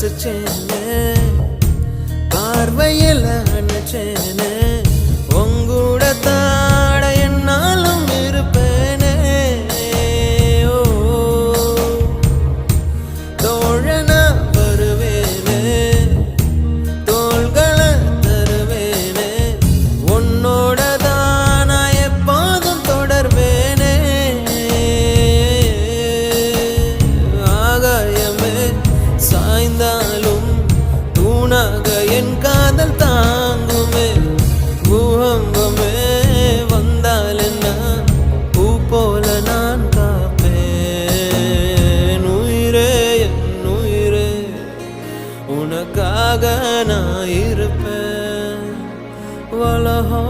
ரசிச்சேனே பார்வையில் நினைச்சேனே உங்கூட தாட என்னாலும் இருப்பேனே ஓ தோழனா வருவேனே தோள்களை தருவேனே உன்னோட தான் நான் எப்போதும் தொடர்வேனே ஆகாயமே சாய்ந்தாலும் தூணாக என் காதல் தாங்குமே பூகம்பமே வந்தால் என்ன பூ போல நான் காப்பேன் உயிரே என் உயிரே உனக்காக நான் இருப்பேன் வலஹோ